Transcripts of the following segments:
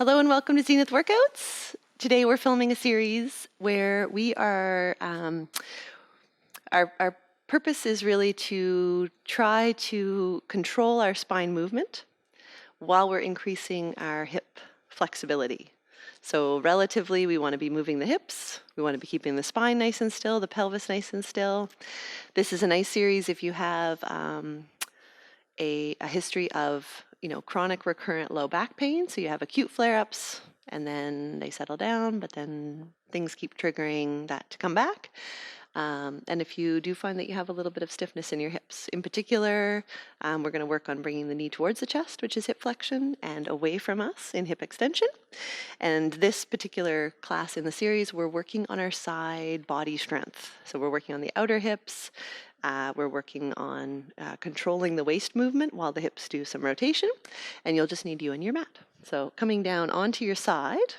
Hello and welcome to Zenith Workouts. Today we're filming a series where we are, our purpose is really to try to control our spine movement while we're increasing our hip flexibility. So relatively, we want to be moving the hips. We want to be keeping the spine nice and still, the pelvis nice and still. This is a nice series if you have a history of chronic recurrent low back pain. So you have acute flare-ups and then they settle down, but then things keep triggering that to come back. And if you do find that you have a little bit of stiffness in your hips, in particular, we're going to work on bringing the knee towards the chest, which is hip flexion, and away from us in hip extension. And this particular class in the series, we're working on our side body strength. So we're working on the outer hips. We're working on controlling the waist movement while the hips do some rotation, and you'll just need you and your mat. So coming down onto your side,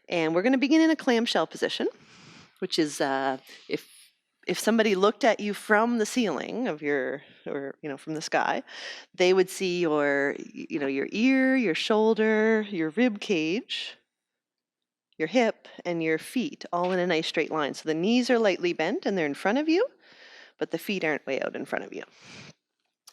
and we're going to begin in a clamshell position, which is if somebody looked at you from the ceiling of from the sky, they would see your ear, your shoulder, your rib cage, your hip, and your feet all in a nice straight line. So the knees are lightly bent and they're in front of you, but the feet aren't way out in front of you.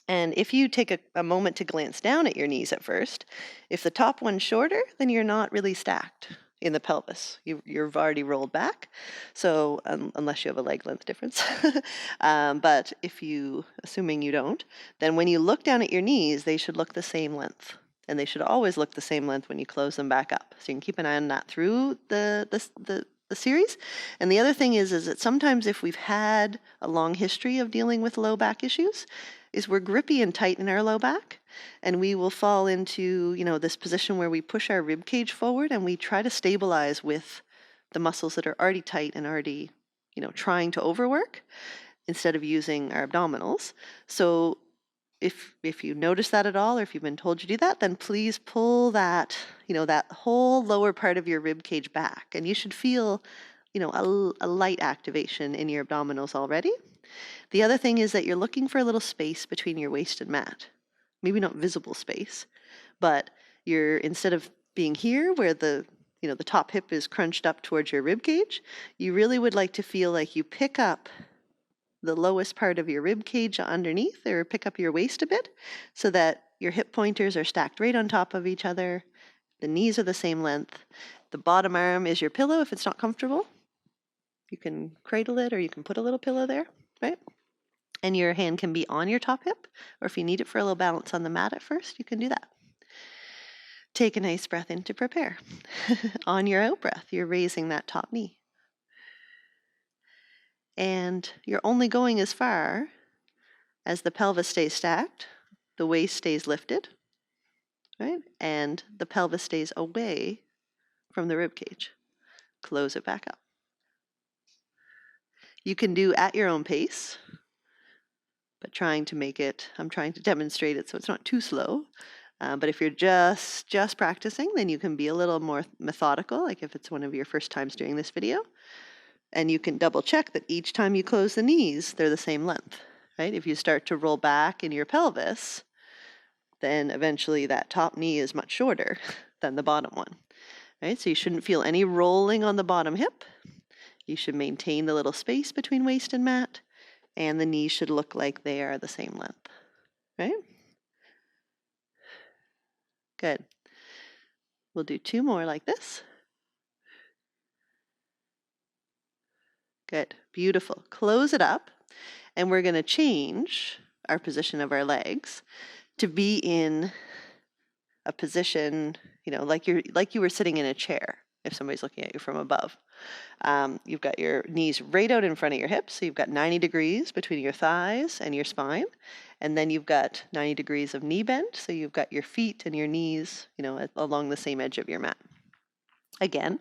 And if you take a moment to glance down at your knees at first, if the top one's shorter, then you're not really stacked in the pelvis. You've already rolled back, so unless you have a leg length difference. But assuming you don't, then when you look down at your knees, they should look the same length. And they should always look the same length when you close them back up. So you can keep an eye on that through the series. And the other thing is that sometimes if we've had a long history of dealing with low back issues, is we're grippy and tight in our low back, and we will fall into this position where we push our rib cage forward and we try to stabilize with the muscles that are already tight and already trying to overwork instead of using our abdominals. So if you notice that at all, or if you've been told you do that, then please pull that that whole lower part of your rib cage back, and you should feel a light activation in your abdominals already. The other thing is that you're looking for a little space between your waist and mat. Maybe not visible space, but instead of being here where the top hip is crunched up towards your rib cage, you really would like to feel like you pick up the lowest part of your rib cage underneath, or pick up your waist a bit, so that your hip pointers are stacked right on top of each other. The knees are the same length. The bottom arm is your pillow if it's not comfortable. You can cradle it or you can put a little pillow there, right? And your hand can be on your top hip, or if you need it for a little balance on the mat at first, you can do that. Take a nice breath in to prepare. On your out breath, you're raising that top knee. And you're only going as far as the pelvis stays stacked, the waist stays lifted, right? And the pelvis stays away from the rib cage. Close it back up. You can do at your own pace, but I'm trying to demonstrate it so it's not too slow. But if you're just practicing, then you can be a little more methodical, like if it's one of your first times doing this video. And you can double check that each time you close the knees, they're the same length, right? If you start to roll back in your pelvis, then eventually that top knee is much shorter than the bottom one, right? So you shouldn't feel any rolling on the bottom hip. You should maintain the little space between waist and mat, and the knees should look like they are the same length, right? Good. We'll do 2 more like this. Good. Beautiful. Close it up, and we're going to change our position of our legs to be in a position, like you were sitting in a chair if somebody's looking at you from above. You've got your knees right out in front of your hips, so you've got 90 degrees between your thighs and your spine, and then you've got 90 degrees of knee bend, so you've got your feet and your knees, along the same edge of your mat. Again,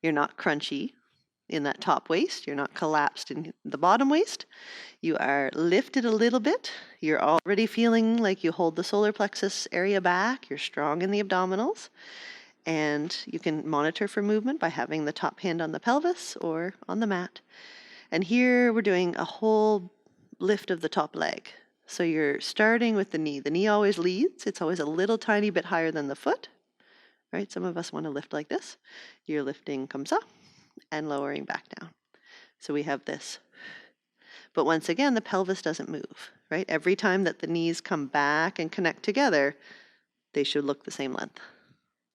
you're not crunchy in that top waist, you're not collapsed in the bottom waist, you are lifted a little bit, you're already feeling like you hold the solar plexus area back, you're strong in the abdominals. And you can monitor for movement by having the top hand on the pelvis or on the mat. And here we're doing a whole lift of the top leg. So you're starting with the knee. The knee always leads. It's always a little tiny bit higher than the foot. right? Some of us want to lift like this. You're lifting comme ça and lowering back down. So we have this. But once again, the pelvis doesn't move, right? Every time that the knees come back and connect together, they should look the same length,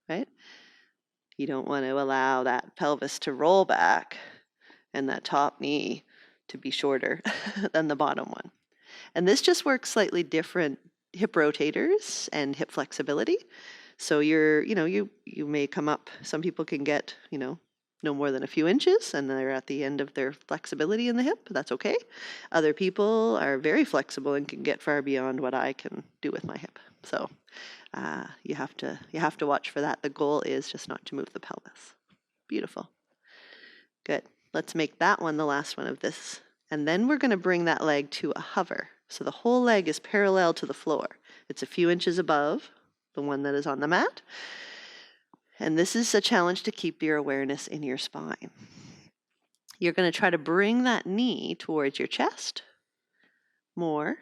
right? You don't want to allow that pelvis to roll back and that top knee to be shorter than the bottom one. And this just works slightly different hip rotators and hip flexibility. So you may come up, some people can get, no more than a few inches and they're at the end of their flexibility in the hip. That's okay. Other people are very flexible and can get far beyond what I can do with my hip. So you have to watch for that. The goal is just not to move the pelvis. Beautiful. Good. Let's make that one the last one of this. And then we're going to bring that leg to a hover. So the whole leg is parallel to the floor. It's a few inches above the one that is on the mat. And this is a challenge to keep your awareness in your spine. You're going to try to bring that knee towards your chest. More,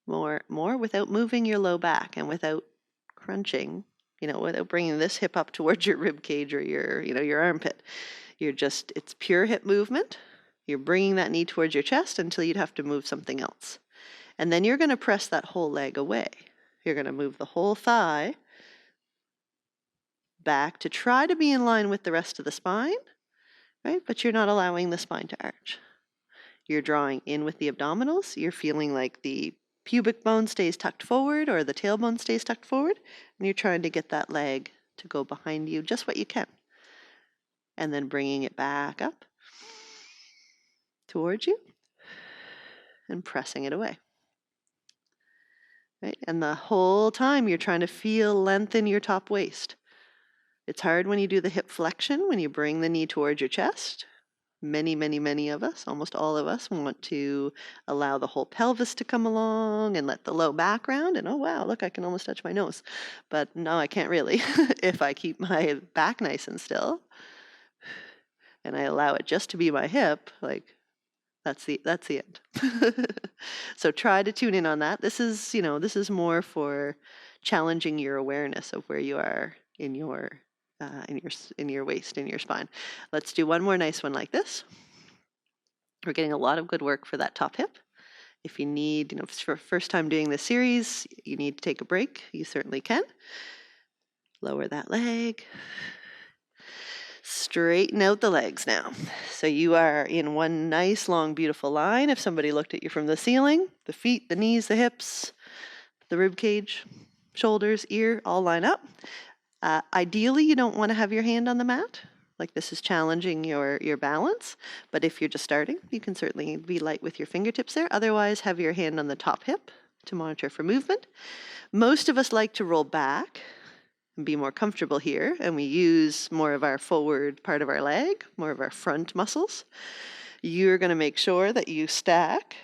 without moving your low back and without crunching, without bringing this hip up towards your rib cage or your armpit. It's pure hip movement. You're bringing that knee towards your chest until you'd have to move something else. And then you're going to press that whole leg away. You're going to move the whole thigh back to try to be in line with the rest of the spine, right? But you're not allowing the spine to arch. You're drawing in with the abdominals. You're feeling like the pubic bone stays tucked forward or the tailbone stays tucked forward. And you're trying to get that leg to go behind you just what you can. And then bringing it back up towards you and pressing it away. Right? And the whole time you're trying to feel length in your top waist. It's hard when you do the hip flexion, when you bring the knee towards your chest. Many of us, almost all of us, want to allow the whole pelvis to come along and let the low back round. And oh wow, look, I can almost touch my nose. But no, I can't really if I keep my back nice and still. And I allow it just to be my hip, like that's the end. So try to tune in on that. This is more for challenging your awareness of where you are in your waist, in your spine. Let's do one more nice one like this. We're getting a lot of good work for that top hip. If you need, if it's for first time doing this series, you need to take a break, you certainly can. Lower that leg. Straighten out the legs now. So you are in one nice, long, beautiful line. If somebody looked at you from the ceiling, the feet, the knees, the hips, the rib cage, shoulders, ear, all line up. Ideally, you don't want to have your hand on the mat. Like this is challenging your balance. But if you're just starting, you can certainly be light with your fingertips there. Otherwise, have your hand on the top hip to monitor for movement. Most of us like to roll back and be more comfortable here, and we use more of our forward part of our leg, more of our front muscles. You're going to make sure that you stack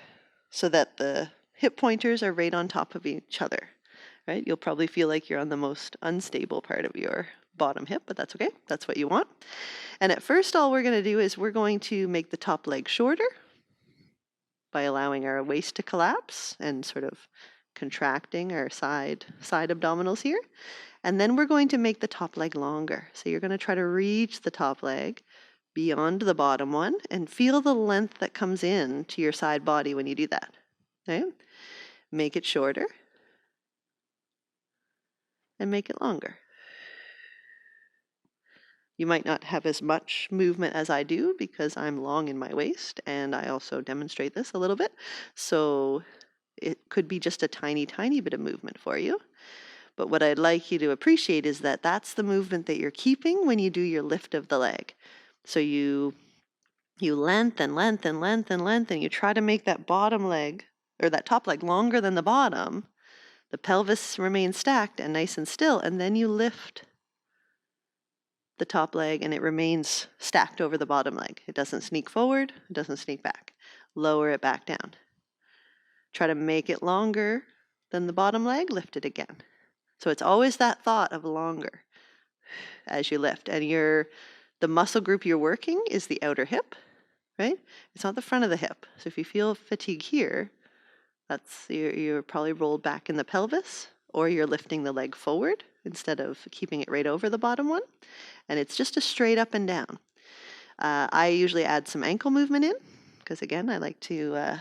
so that the hip pointers are right on top of each other, right? You'll probably feel like you're on the most unstable part of your bottom hip, but that's okay. That's what you want. And at first, all we're going to do is we're going to make the top leg shorter by allowing our waist to collapse and sort of contracting our side abdominals here. And then we're going to make the top leg longer. So you're going to try to reach the top leg beyond the bottom one and feel the length that comes in to your side body when you do that. Okay? Make it shorter and make it longer. You might not have as much movement as I do because I'm long in my waist and I also demonstrate this a little bit. So it could be just a tiny bit of movement for you. But what I'd like you to appreciate is that that's the movement that you're keeping when you do your lift of the leg. So you lengthen, and you try to make that bottom leg or that top leg longer than the bottom. The pelvis remains stacked and nice and still, and then you lift the top leg and it remains stacked over the bottom leg. It doesn't sneak forward, it doesn't sneak back. Lower it back down. Try to make it longer than the bottom leg, lift it again. So it's always that thought of longer as you lift. And the muscle group you're working is the outer hip, right? It's not the front of the hip. So if you feel fatigue here, that's you're probably rolled back in the pelvis, or you're lifting the leg forward instead of keeping it right over the bottom one. And it's just a straight up and down. I usually add some ankle movement in because, again, I like to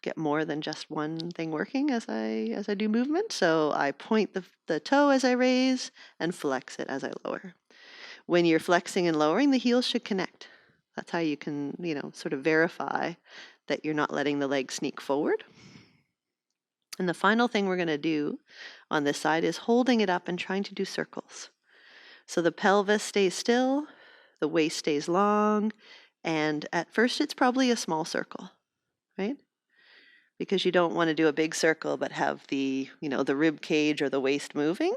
get more than just one thing working as I do movement. So I point the toe as I raise and flex it as I lower. When you're flexing and lowering, the heels should connect. That's how you can, sort of verify that you're not letting the leg sneak forward. And the final thing we're going to do on this side is holding it up and trying to do circles. So the pelvis stays still, the waist stays long, and at first it's probably a small circle, right? Because you don't want to do a big circle but have the rib cage or the waist moving.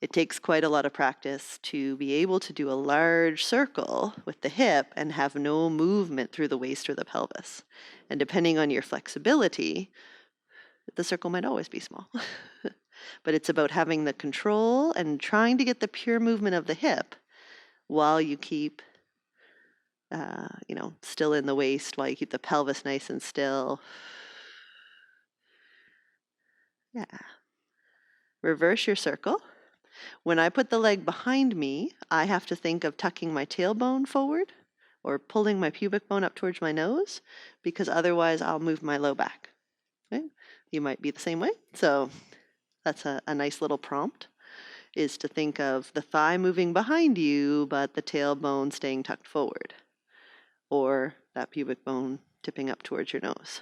It takes quite a lot of practice to be able to do a large circle with the hip and have no movement through the waist or the pelvis. And depending on your flexibility, the circle might always be small. But it's about having the control and trying to get the pure movement of the hip while you keep, still in the waist, while you keep the pelvis nice and still. Yeah. Reverse your circle. When I put the leg behind me, I have to think of tucking my tailbone forward or pulling my pubic bone up towards my nose, because otherwise I'll move my low back. Right? You might be the same way. So that's a nice little prompt, is to think of the thigh moving behind you, but the tailbone staying tucked forward, or that pubic bone tipping up towards your nose.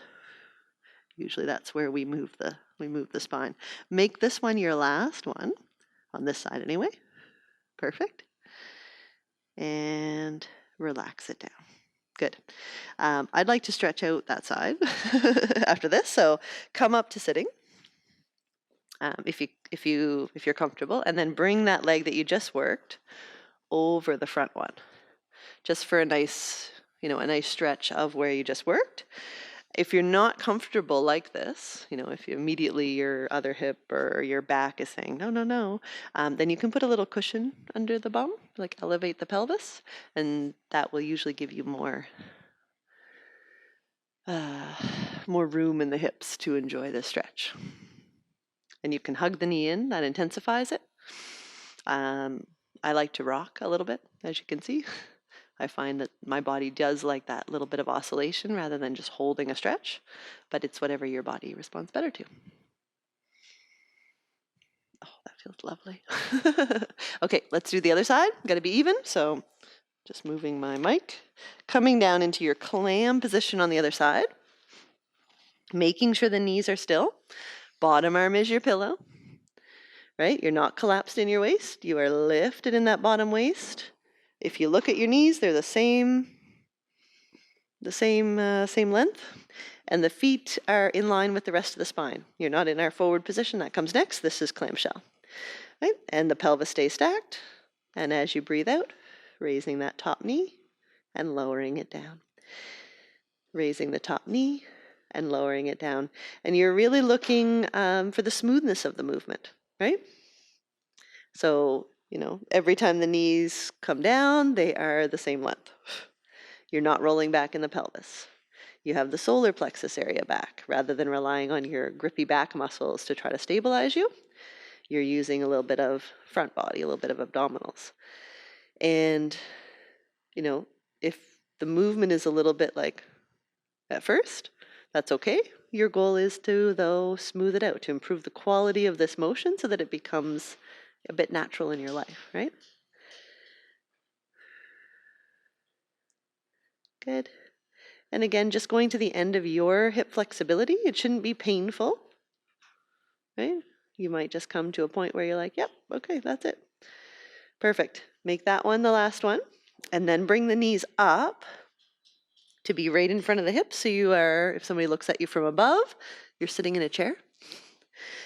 Usually that's where we move the spine. Make this one your last one, on this side anyway. Perfect. And relax it down. Good. I'd like to stretch out that side after this. So come up to sitting, if you're comfortable, and then bring that leg that you just worked over the front one, just for a nice stretch of where you just worked. If you're not comfortable like this, if you immediately your other hip or your back is saying, no, then you can put a little cushion under the bum, like elevate the pelvis, and that will usually give you more room in the hips to enjoy the stretch. And you can hug the knee in, that intensifies it. I like to rock a little bit, as you can see. I find that my body does like that little bit of oscillation rather than just holding a stretch, but it's whatever your body responds better to. Oh, that feels lovely. Okay, let's do the other side. Got to be even, so just moving my mic. Coming down into your clam position on the other side. Making sure the knees are still. Bottom arm is your pillow, right? You're not collapsed in your waist. You are lifted in that bottom waist. If you look at your knees, they're the same length, and the feet are in line with the rest of the spine. You're not in our forward position. That comes next. This is clamshell, right? And the pelvis stays stacked. And as you breathe out, raising that top knee and lowering it down. Raising the top knee and lowering it down. And you're really looking for the smoothness of the movement, right? So, every time the knees come down, they are the same length. You're not rolling back in the pelvis. You have the solar plexus area back. Rather than relying on your grippy back muscles to try to stabilize you, you're using a little bit of front body, a little bit of abdominals. And, if the movement is a little bit like at first, that's okay. Your goal is to, though, smooth it out, to improve the quality of this motion so that it becomes a bit natural in your life, right? Good. And again, just going to the end of your hip flexibility. It shouldn't be painful, right? You might just come to a point where you're like, yep, okay, that's it. Perfect. Make that one the last one. And then bring the knees up to be right in front of the hips. So you are, if somebody looks at you from above, you're sitting in a chair.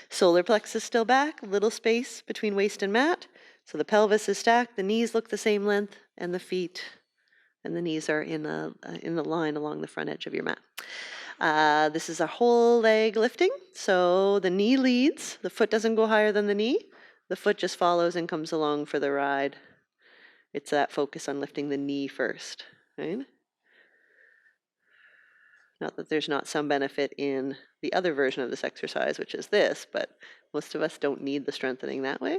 Solar plexus still back, little space between waist and mat. So the pelvis is stacked, the knees look the same length, and the feet and the knees are in the line along the front edge of your mat. This is a whole leg lifting. So the knee leads, the foot doesn't go higher than the knee. The foot just follows and comes along for the ride. It's that focus on lifting the knee first, right? Not that there's not some benefit in the other version of this exercise, which is this, but most of us don't need the strengthening that way.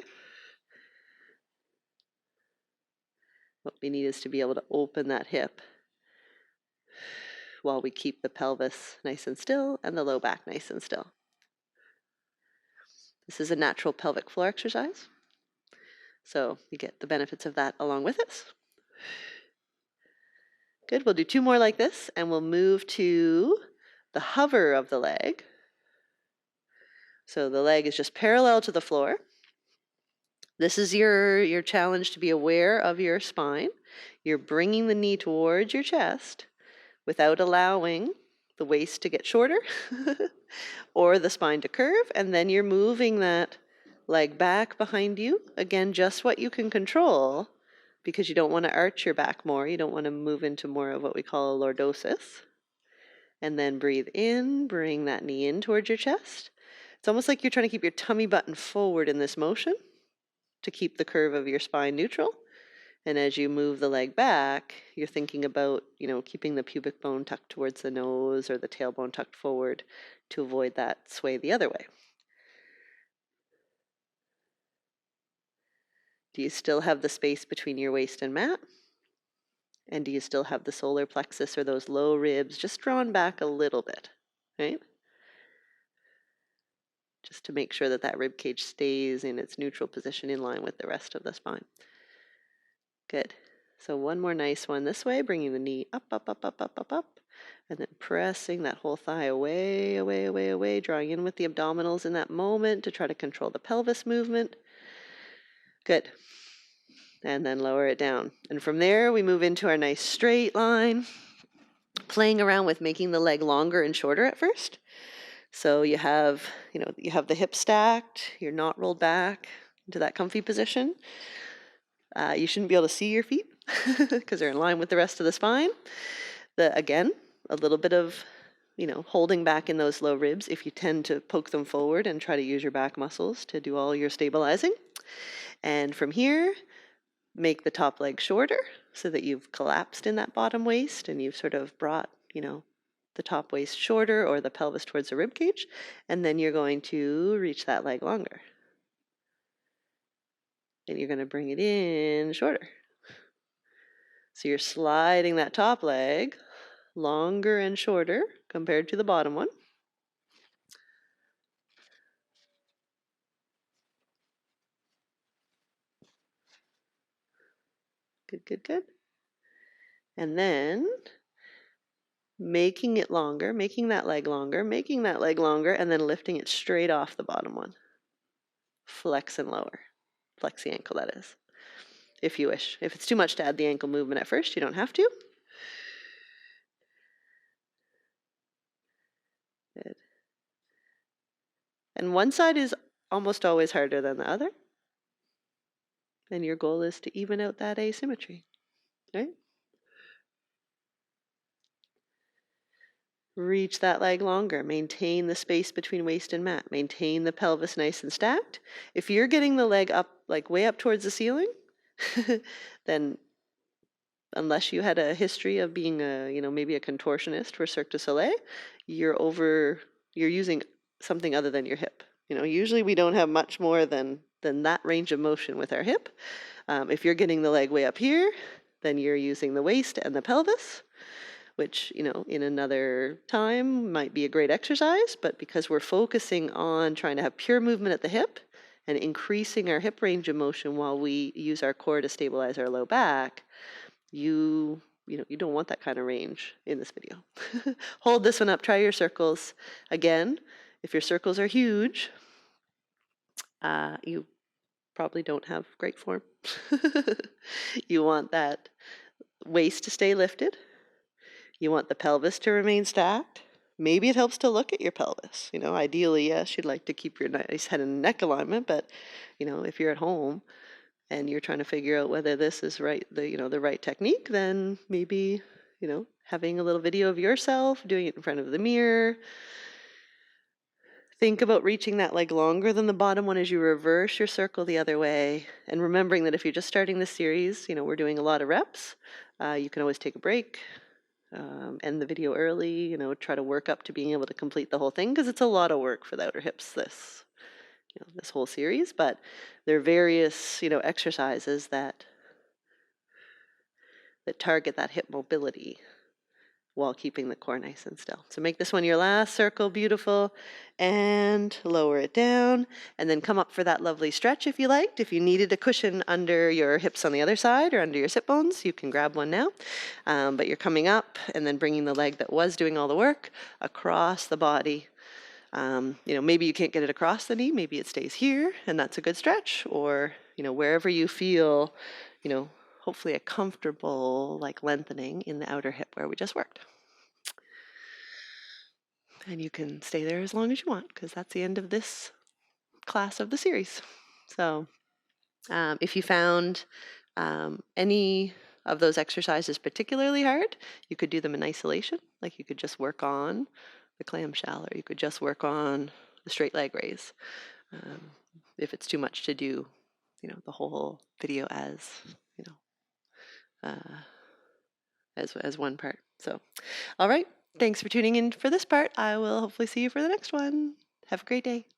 What we need is to be able to open that hip while we keep the pelvis nice and still and the low back nice and still. This is a natural pelvic floor exercise, so you get the benefits of that along with it. Good, we'll do 2 more like this, and we'll move to the hover of the leg. So the leg is just parallel to the floor. This is your challenge to be aware of your spine. You're bringing the knee towards your chest without allowing the waist to get shorter or the spine to curve, and then you're moving that leg back behind you. Again, just what you can control, because you don't want to arch your back more. You don't want to move into more of what we call a lordosis. And then breathe in, bring that knee in towards your chest. It's almost like you're trying to keep your tummy button forward in this motion to keep the curve of your spine neutral. And as you move the leg back, you're thinking about, keeping the pubic bone tucked towards the nose or the tailbone tucked forward to avoid that sway the other way. Do you still have the space between your waist and mat? And do you still have the solar plexus or those low ribs just drawn back a little bit, right? Just to make sure that that rib cage stays in its neutral position in line with the rest of the spine. Good. So one more nice one this way, bringing the knee up, up, up, up, up, up, up, and then pressing that whole thigh away, away, away, away, drawing in with the abdominals in that moment to try to control the pelvis movement. Good. And then lower it down. And from there, we move into our nice straight line, playing around with making the leg longer and shorter at first. So you have the hips stacked, you're not rolled back into that comfy position. You shouldn't be able to see your feet because they're in line with the rest of the spine. Again, a little bit of, holding back in those low ribs if you tend to poke them forward and try to use your back muscles to do all your stabilizing. And from here, make the top leg shorter so that you've collapsed in that bottom waist and you've sort of brought, the top waist shorter or the pelvis towards the rib cage, and then you're going to reach that leg longer. And you're going to bring it in shorter. So you're sliding that top leg longer and shorter compared to the bottom one. Good, good, good. And then making it longer, making that leg longer, and then lifting it straight off the bottom one. Flex and lower. Flex the ankle, that is, if you wish. If it's too much to add the ankle movement at first, you don't have to. Good. And one side is almost always harder than the other. And your goal is to even out that asymmetry, right? Reach that leg longer. Maintain the space between waist and mat. Maintain the pelvis nice and stacked. If you're getting the leg up, like way up towards the ceiling, then unless you had a history of being maybe a contortionist for Cirque du Soleil, you're using something other than your hip. Usually we don't have much more than that range of motion with our hip. If you're getting the leg way up here, then you're using the waist and the pelvis, which, in another time might be a great exercise, but because we're focusing on trying to have pure movement at the hip and increasing our hip range of motion while we use our core to stabilize our low back, you don't want that kind of range in this video. Hold this one up, try your circles. Again, if your circles are huge, you probably don't have great form. You want that waist to stay lifted. You want the pelvis to remain stacked. Maybe it helps to look at your pelvis. Ideally, yes, you'd like to keep your nice head and neck alignment, but, if you're at home and you're trying to figure out whether this is right, the right technique, then maybe, having a little video of yourself, doing it in front of the mirror. Think about reaching that leg longer than the bottom one as you reverse your circle the other way. And remembering that if you're just starting this series, we're doing a lot of reps. You can always take a break. end the video early, try to work up to being able to complete the whole thing, because it's a lot of work for the outer hips, this whole series. But there are various, exercises that target that hip mobility while keeping the core nice and still. So make this one your last circle, beautiful, and lower it down, and then come up for that lovely stretch if you liked. If you needed a cushion under your hips on the other side or under your sit bones, you can grab one now. But you're coming up and then bringing the leg that was doing all the work across the body. Maybe you can't get it across the knee, maybe it stays here, and that's a good stretch, or, wherever you feel, hopefully a comfortable lengthening in the outer hip where we just worked. And you can stay there as long as you want, because that's the end of this class of the series. So if you found any of those exercises particularly hard, you could do them in isolation. Like you could just work on the clamshell, or you could just work on the straight leg raise. If it's too much to do, the whole video as one part. So, all right. Thanks for tuning in for this part. I will hopefully see you for the next one. Have a great day.